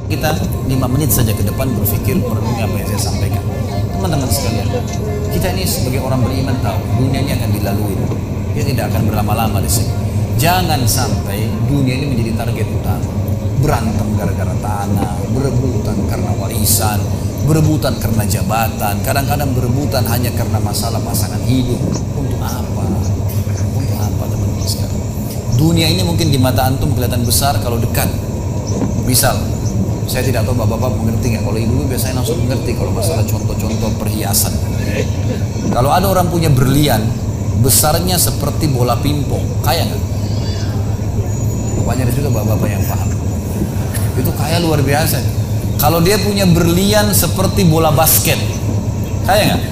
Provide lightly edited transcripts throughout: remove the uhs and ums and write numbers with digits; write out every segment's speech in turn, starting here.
Kita 5 menit saja ke depan berpikir merenungi apa yang saya sampaikan. Teman-teman sekalian, kita ini sebagai orang beriman tahu dunia ini akan dilalui. Dia tidak akan berlama-lama di sini. Jangan sampai dunia ini menjadi target utama. Berantem gara-gara tanah, berebutan karena warisan, berebutan karena jabatan, kadang-kadang berebutan hanya karena masalah pasangan hidup. Untuk apa? Untuk apa teman-teman sekalian? Dunia ini mungkin di mata antum kelihatan besar kalau dekat. Misal, saya tidak tahu bapak-bapak mengerti nggak. Kalau ibu biasanya langsung mengerti kalau masalah contoh-contoh perhiasan. Kalau ada orang punya berlian besarnya seperti bola pingpong, kaya nggak? Rupanya ada juga bapak-bapak yang paham. Itu kaya luar biasa. Kalau dia punya berlian seperti bola basket, kaya nggak?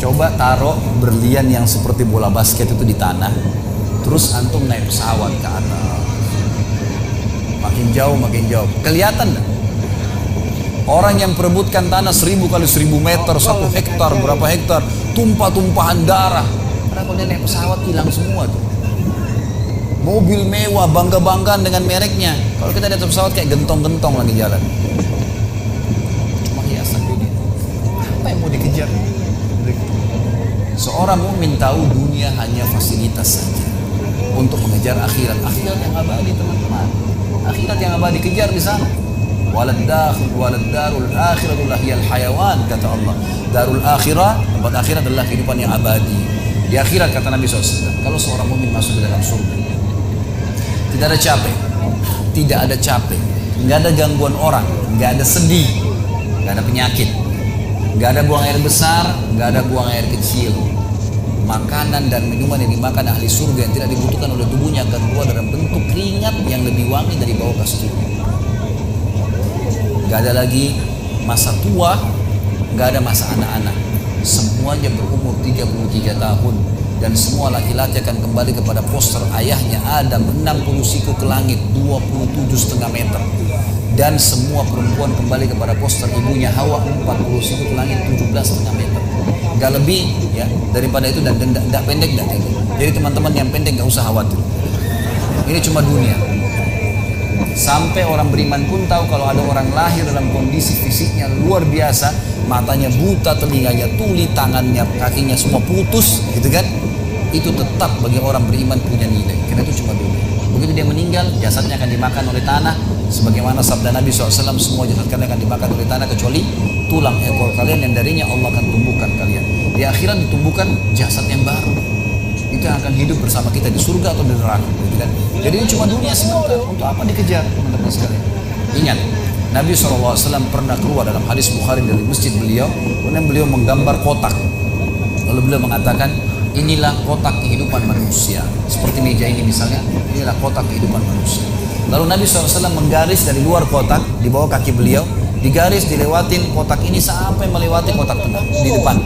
Coba taruh berlian yang seperti bola basket itu di tanah, terus antum naik pesawat ke atas. Makin jauh, kelihatan gak? Orang yang perebutkan tanah 1000 kali 1000 meter, 1 hektar, berapa hektar, tumpah-tumpahan darah. Karena kalau dia naik pesawat hilang semua tuh. Mobil mewah, bangga-banggaan dengan mereknya. Kalau kita di atas pesawat kayak gentong-gentong lagi jalan. Cuma hiasan dunia. Apa yang mau dikejar? Seorang mukmin tahu dunia hanya fasilitas saja untuk mengejar akhirat yang abadi, teman-teman. Akhirat yang abadi kejar di sana. Walad darul akhiratul lahiyal hayawan, kata Allah. Darul akhirah, tempat akhirat adalah kehidupan yang abadi. Di akhirat kata Nabi SAW, kalau seorang mukmin masuk ke dalam surga, tidak ada capek, nggak ada gangguan orang, nggak ada sedih, nggak ada penyakit, nggak ada buang air besar, nggak ada buang air kecil. Makanan dan minuman yang dimakan ahli surga yang tidak dibutuhkan oleh tubuhnya akan keluar dalam bentuk keringat yang lebih wangi dari bau kasturi. Gak ada lagi masa tua, gak ada masa anak-anak. Semuanya berumur 33 tahun dan semua laki-laki akan kembali kepada poster ayahnya Adam 60 siku ke langit 27,5 meter. Dan semua perempuan kembali kepada poster ibunya Hawa 40 siku ke langit 17,5 meter. Gak lebih ya daripada itu dan tidak pendek tidak tinggi. Jadi teman-teman yang pendek gak usah khawatir. Ini cuma dunia. Sampai orang beriman pun tahu kalau ada orang lahir dalam kondisi fisiknya luar biasa, matanya buta, telinganya tuli, tangannya, kakinya semua putus, gitu kan? Itu tetap bagi orang beriman punya nilai. Karena itu cuma dunia. Begitu dia meninggal, jasadnya akan dimakan oleh tanah. Sebagaimana sabda Nabi SAW, semua jasad kalian akan dimakan oleh tanah kecuali tulang ekor kalian yang darinya Allah akan tumbuhkan kalian. Di akhirat ditumbuhkan jasad yang baru. Itu yang akan hidup bersama kita di surga atau di neraka, gitu kan? Jadi ini cuma dunia sebentar. Untuk apa dikejar, teman-teman sekalian? Ingat, Nabi SAW pernah keluar dalam hadis Bukhari dari masjid beliau, kemudian beliau menggambar kotak. Lalu beliau mengatakan, inilah kotak kehidupan manusia. Seperti meja ini misalnya, inilah kotak kehidupan manusia. Lalu Nabi SAW menggaris dari luar kotak, di bawah kaki beliau, digaris, dilewatin kotak ini sampai melewati kotak tengah, di depan,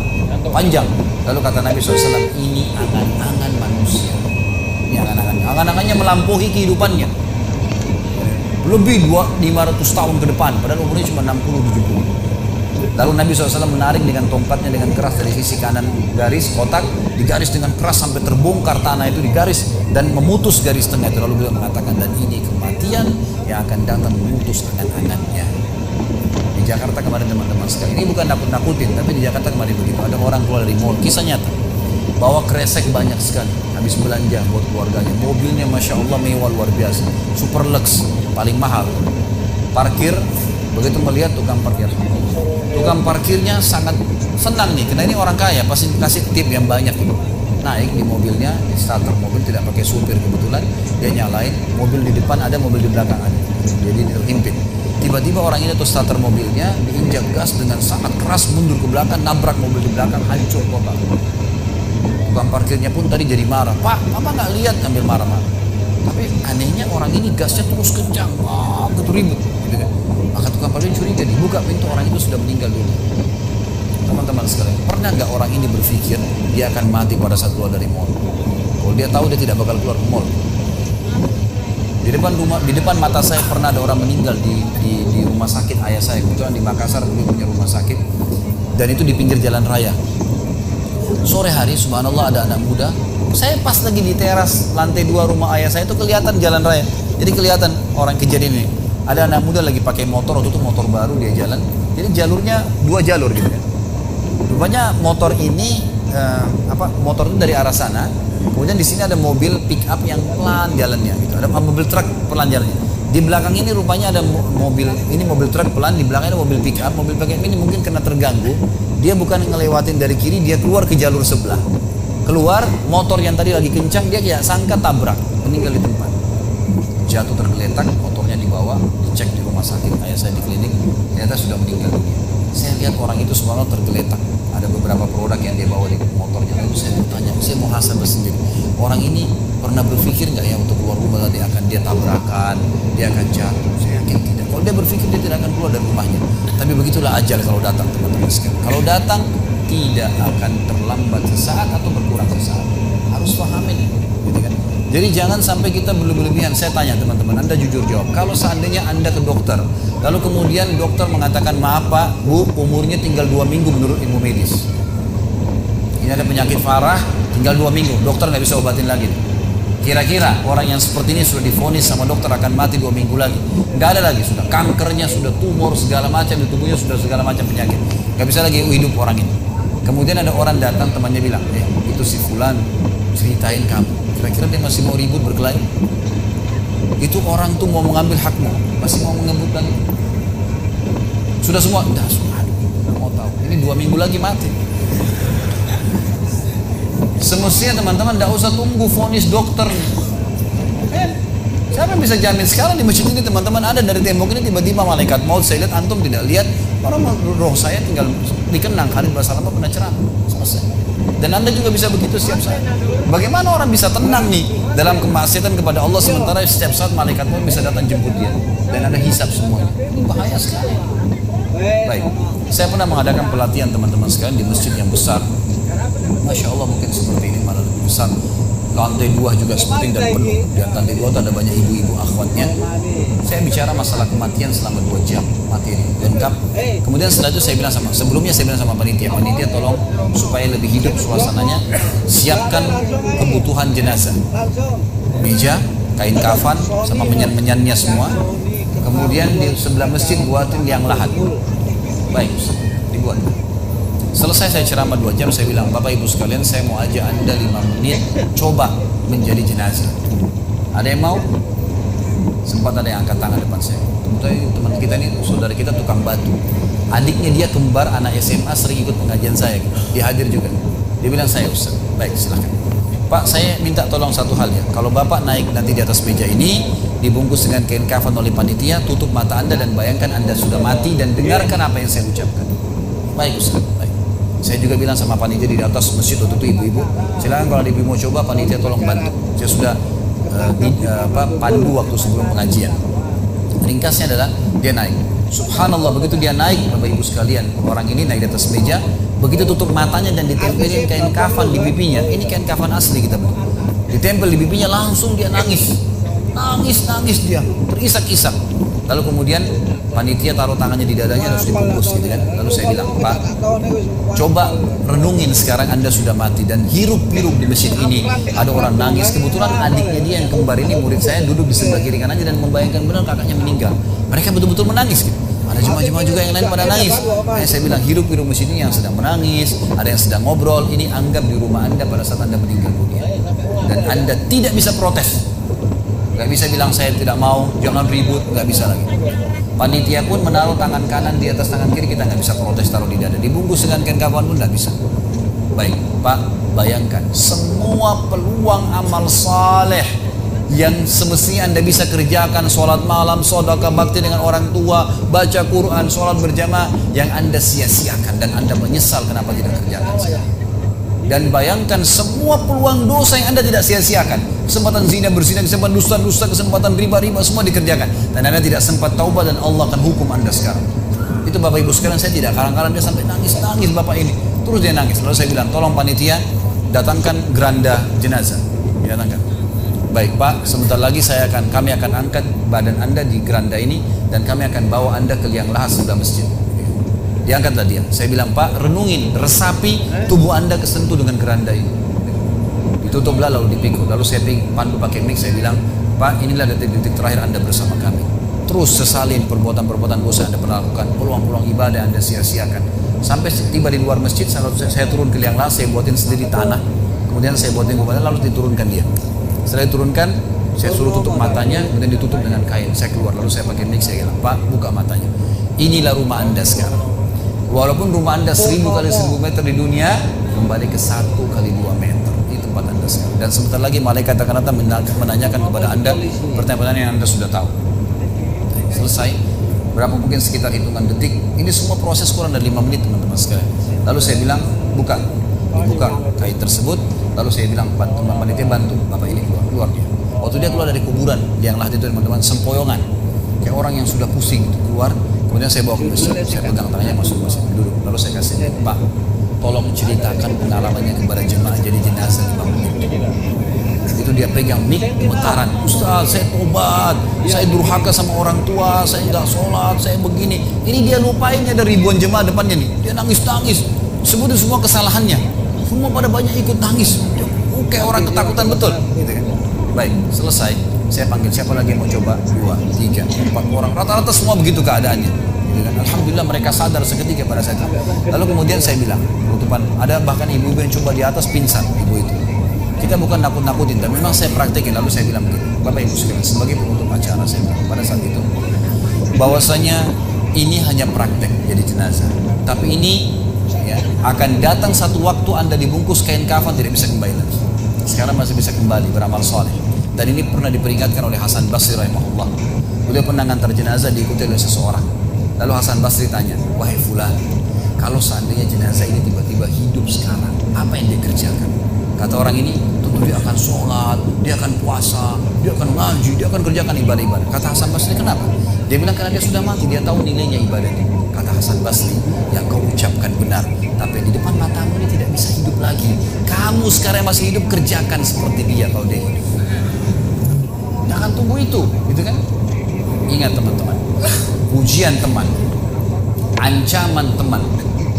panjang. Lalu kata Nabi SAW, ini angan-angan manusia. Ini angan-angannya melampaui kehidupannya. Lebih 500 tahun ke depan, padahal umurnya cuma 60-70. Lalu Nabi SAW menarik dengan tongkatnya dengan keras dari sisi kanan garis kotak, digaris dengan keras sampai terbongkar tanah itu digaris dan memutus garis tengah itu. Lalu beliau mengatakan, dan ini kematian yang akan datang memutus angan-angannya. Di Jakarta kemarin teman-teman sekali, ini bukan nakut-nakutin, tapi di Jakarta kemarin begitu. Ada orang keluar dari mall, kisah nyata, bawa kresek banyak sekali, habis belanja buat keluarganya. Mobilnya Masya Allah mewah luar biasa, super lux, paling mahal. Parkir, begitu melihat tukang parkirnya sangat senang nih, karena ini orang kaya, pasti kasih tip yang banyak gitu. Naik di mobilnya, di starter mobil, tidak pakai supir kebetulan, dia nyalain, mobil di depan ada, mobil di belakang ada, jadi terhimpit. Tiba-tiba orang ini tuh starter mobilnya diinjak gas dengan sangat keras, mundur ke belakang, nabrak mobil di belakang, hancur total. Tukang parkirnya pun tadi jadi marah, Pak, Papa nggak lihat, ambil marah-marah. Tapi anehnya orang ini gasnya terus kencang, begitu ribut, gitu kan. Maka tukang parkir curiga, dibuka pintu, orang itu sudah meninggal dulu. Teman-teman sekalian, pernah nggak orang ini berpikir dia akan mati pada saat keluar dari mall? Kalau dia tahu dia tidak bakal keluar ke mall. Di depan mata saya pernah ada orang meninggal di rumah sakit ayah saya. Kebetulan di Makassar beliau punya rumah sakit, dan itu di pinggir jalan raya. Sore hari subhanallah ada anak muda. Saya pas lagi di teras lantai 2 rumah ayah saya itu kelihatan jalan raya. Jadi kelihatan orang kejadian ini. Ada anak muda lagi pakai motor, waktu itu motor baru dia jalan. Jadi jalurnya 2 jalur gitu kan. Rupanya motor ini motor itu dari arah sana. Kemudian di sini ada mobil pick up yang pelan jalannya gitu. Ada mobil truk pelan jalannya. Di belakang ini rupanya ada mobil truk pelan, di belakangnya ada mobil pick up. Mobil pick up ini mungkin karena terganggu, dia bukan ngelewatin dari kiri, dia keluar ke jalur sebelah. Keluar, motor yang tadi lagi kencang, dia kayak sangka tabrak, meninggal di tempat. Jatuh tergeletak, motornya dibawa, dicek di rumah sakit, ayah saya di klinik, ternyata sudah meninggal dunia. Saya lihat orang itu subhanallah tergeletak. Ada beberapa produk yang dia bawa di motornya. Lalu saya bertanya, saya mau muhasabah sendiri. Orang ini pernah berpikir nggak ya untuk keluar rumah tadi akan dia tabrakan, dia akan jatuh? Saya yakin tidak. Kalau dia berpikir dia tidak akan keluar dari rumahnya. Tapi begitulah ajal kalau datang teman-teman sekalian. Kalau datang tidak akan terlambat sesaat atau berkurang sesaat. Harus pahamin, gitu kan? Jadi jangan sampai kita berlebihan. Saya tanya teman-teman, Anda jujur jawab. Kalau seandainya Anda ke dokter, lalu kemudian dokter mengatakan, maaf Pak, Bu, umurnya tinggal 2 minggu menurut ilmu medis. Ini ada penyakit parah, tinggal 2 minggu, dokter nggak bisa obatin lagi. Kira-kira orang yang seperti ini sudah divonis sama dokter akan mati 2 minggu lagi. Nggak ada lagi, sudah kankernya, sudah tumor, segala macam di tubuhnya, sudah segala macam penyakit. Nggak bisa lagi hidup orang ini. Kemudian ada orang datang, temannya bilang, itu si Fulan, ceritain kamu. Kira-kira dia masih mau ribut berkelahi? Itu orang tuh mau mengambil hakmu, masih mau mengebut lagi. Sudah semua, dah semua, mau tahu. Ini 2 minggu lagi mati. Semestinya teman-teman tidak usah tunggu vonis dokter. Siapa yang bisa jamin sekarang di masjid ini teman-teman ada dari tembok ini tiba-tiba malaikat maut, saya lihat antum tidak lihat, orang roh saya tinggal dikenang Khalid Basalamah pernah ceramah, selesai. Dan Anda juga bisa begitu setiap saat. Bagaimana orang bisa tenang nih dalam kemaksiatan kepada Allah sementara setiap saat malaikat maut bisa datang jemput dia dan ada hisab semuanya. Ini bahaya sekali. Baik, saya pernah mengadakan pelatihan teman-teman sekalian di masjid yang besar. Masya Allah mungkin seperti ini malah lebih besar. Lantai 2 juga seperti dan penuh. Di lantai 2 itu ada banyak ibu-ibu akhwatnya. Saya bicara masalah kematian selama 2 jam materi lengkap. Kemudian setelah itu saya bilang sebelumnya saya bilang sama panitia tolong supaya lebih hidup suasananya, siapkan kebutuhan jenazah, meja, kain kafan sama menyan-menyannya semua. Kemudian di sebelah masjid buatin liang lahat. Baik, dibuat. Selesai saya ceramah 2 jam, saya bilang, Bapak Ibu sekalian, saya mau ajak Anda 5 menit coba menjadi jenazah. Ada yang mau? Sempat ada yang angkat tangan depan saya. Teman kita ini, saudara kita tukang batu. Adiknya dia kembar anak SMA sering ikut pengajian saya. Dia hadir juga. Dia bilang, saya Ustaz. Baik, silakan. Pak, saya minta tolong satu hal ya. Kalau Bapak naik nanti di atas meja ini, dibungkus dengan kain kafan oleh panitia, tutup mata Anda dan bayangkan Anda sudah mati dan dengarkan apa yang saya ucapkan. Baik Ustaz, baik. Saya juga bilang sama panitia di atas masjid waktu itu, ibu-ibu, silakan kalau ibu mau coba panitia tolong bantu. Saya sudah pandu waktu sebelum pengajian. Ringkasnya adalah dia naik. Subhanallah, begitu dia naik, Bapak Ibu sekalian, orang ini naik di atas meja, begitu tutup matanya dan ditempelin kain kafan di pipinya. Ini kain kafan asli kita beli. Ditempel di pipinya, langsung dia nangis dia, terisak-isak. Lalu kemudian panitia taruh tangannya di dadanya harus dibungkus gitu kan. Lalu saya bilang, Pak, coba renungin sekarang Anda sudah mati dan hirup-hirup di masjid ini ada orang nangis. Kebetulan adiknya dia yang kembar ini murid saya duduk di sebelah kiri kanannya dan membayangkan benar kakaknya meninggal. Mereka betul-betul menangis gitu. Ada jemaah-jemaah juga yang lain pada nangis. Saya bilang hirup-hirup masjid ini yang sedang menangis, ada yang sedang ngobrol. Ini anggap di rumah Anda pada saat Anda meninggal dunia. Dan Anda tidak bisa protes. Gak bisa bilang saya tidak mau, jangan ribut, gak bisa lagi. Panitia pun menaruh tangan kanan di atas tangan kiri, kita gak bisa protes taruh di dada. Dibungkus dengan kain kafan pun gak bisa. Baik, Pak, bayangkan semua peluang amal saleh yang semestinya Anda bisa kerjakan, sholat malam, sedekah bakti dengan orang tua, baca Quran, sholat berjamaah, yang Anda sia-siakan dan Anda menyesal kenapa tidak kerjakan sekarang. Dan bayangkan semua peluang dosa yang Anda tidak sia-siakan. Kesempatan zina, berzina, kesempatan dusta, kesempatan riba, semua dikerjakan. Dan Anda tidak sempat taubat dan Allah akan hukum Anda sekarang. Itu Bapak Ibu sekalian, saya tidak karang-karang dia sampai nangis Bapak ini. Terus dia nangis. Lalu saya bilang, tolong panitia datangkan geranda jenazah. Datangkan. Baik Pak, sebentar lagi kami akan angkat badan Anda di geranda ini dan kami akan bawa Anda ke liang lahat sebelah masjid. Diangkatlah dia. Saya bilang, Pak, renungin, resapi tubuh Anda kesentuh dengan geranda ini. Ditutuplah lalu dipikul. Lalu saya pandu pakai mic, saya bilang, Pak, inilah detik-detik terakhir Anda bersama kami. Terus sesalin perbuatan-perbuatan dosa yang Anda pernah lakukan, peluang-peluang ibadah yang Anda sia-siakan. Sampai tiba di luar masjid, saya turun ke liang lahat, saya buatin sendiri tanah, kemudian saya buatin kuburan, lalu diturunkan dia. Setelah diturunkan, saya suruh tutup matanya, kemudian ditutup dengan kain. Saya keluar, lalu saya pakai mic, saya bilang, Pak, buka matanya. Inilah rumah Anda sekarang. Walaupun rumah Anda 1000 kali 1000 meter di dunia, kembali ke 1 kali 2 meter. Ini tempat Anda sekarang. Dan sebentar lagi malaikat akan datang menanyakan kepada Anda pertanyaan yang Anda sudah tahu. Selesai. Berapa mungkin sekitar hitungan detik. Ini semua proses kurang dari 5 menit teman-teman sekalian. Lalu saya bilang, buka kain tersebut. Lalu saya bilang, teman panitia bantu Bapak ini keluar dia. Waktu dia keluar dari kuburan liang lahat itu teman-teman, sempoyongan kayak orang yang sudah pusing itu keluar. Kemudian saya bawa ke masjid, saya pegang tangannya masuk masjid duduk. Lalu saya kasih, Pak, tolong ceritakan pengalamannya kepada jemaah jadi jenazah di bangun itu. Itu dia pegang mic gemetaran, Ustaz saya tobat, saya durhaka sama orang tua, saya nggak sholat, saya begini. Ini dia lupainnya dari ribuan jemaah depannya nih, dia nangis-nangis, sebutin semua kesalahannya, semua pada banyak ikut nangis, kayak orang ketakutan betul gitu kan. Baik, selesai, saya panggil siapa lagi yang mau coba, 2, 3, 4 orang, rata-rata semua begitu keadaannya gitu kan. Alhamdulillah mereka sadar seketika pada saat itu. Lalu kemudian saya bilang, penutupan, ada bahkan ibu-ibu yang coba di atas pingsan, ibu itu. Kita bukan nakut-nakutin, tapi memang saya praktekin. Lalu saya bilang begini, Bapak Ibu sekalian, sebagai penutup acara saya bilang pada saat itu, bahwasanya ini hanya praktek jadi jenazah, tapi ini ya, akan datang satu waktu Anda dibungkus kain kafan tidak bisa kembali lagi. Sekarang masih bisa kembali beramal soleh. Dan ini pernah diperingatkan oleh Hasan Basri rahimahullah. Beliau pernah ngantar jenazah diikuti oleh seseorang. Lalu Hasan Basri tanya, wahai fulan, kalau seandainya jenazah ini tiba-tiba hidup sekarang, apa yang dia kerjakan? Kata orang ini, tentu dia akan sholat, dia akan puasa, dia akan ngaji, dia akan kerjakan ibadah-ibadah. Kata Hasan Basri, kenapa? Dia bilang karena dia sudah mati, dia tahu nilainya ibadah ini. Kata Hasan Basri, yang kau ucapkan benar, tapi di depan matamu ini tidak bisa hidup lagi. Kamu sekarang masih hidup, kerjakan seperti dia kalau dia hidup. Jangan tunggu itu, gitu kan? Ingat teman-teman, ujian teman, ancaman teman,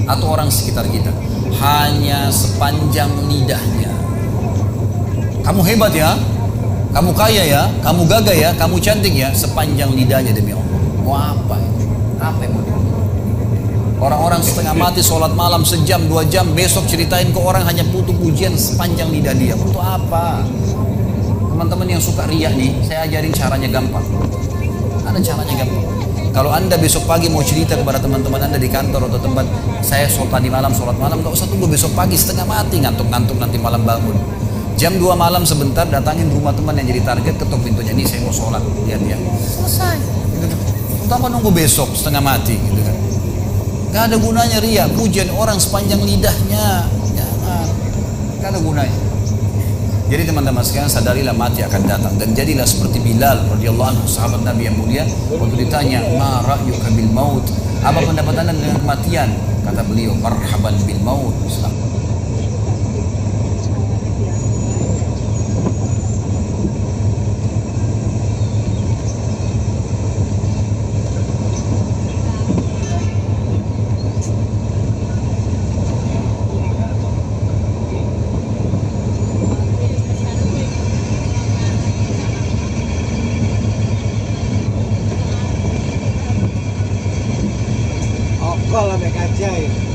atau orang sekitar kita hanya sepanjang lidahnya. Kamu hebat ya, kamu kaya ya, kamu gagah ya, kamu cantik ya, sepanjang lidahnya demi Allah. Mau apa itu? Apa yang mau dia? Orang-orang setengah mati sholat malam sejam 2 jam, besok ceritain ke orang hanya butuh pujian sepanjang lidah dia. Untuk apa? Teman-teman yang suka riak nih, saya ajarin caranya gampang. Ada caranya gampang. Kalau Anda besok pagi mau cerita kepada teman-teman Anda di kantor atau tempat, saya sholat di malam, sholat malam, gak usah tunggu besok pagi setengah mati, ngantuk-ngantuk nanti malam bangun. Jam 2 malam sebentar, datangin rumah teman yang jadi target, ketuk pintunya, nih saya mau sholat, lihat dia. Selesai. Gitu kan. Utama nunggu besok setengah mati, gitu kan. Gak ada gunanya riak, pujian orang sepanjang lidahnya, jangan. Gak ada gunanya. Jadi teman-teman sekalian, sadarilah mati akan datang dan jadilah seperti Bilal radhiyallahu anhu, sahabat Nabi yang mulia. Waktu ditanya, "Ma ra'yuka bil maut?" Apa pendapat Anda dengan kematian? Kata beliau, "Marhaban bil maut." Kalau mereka ajaib.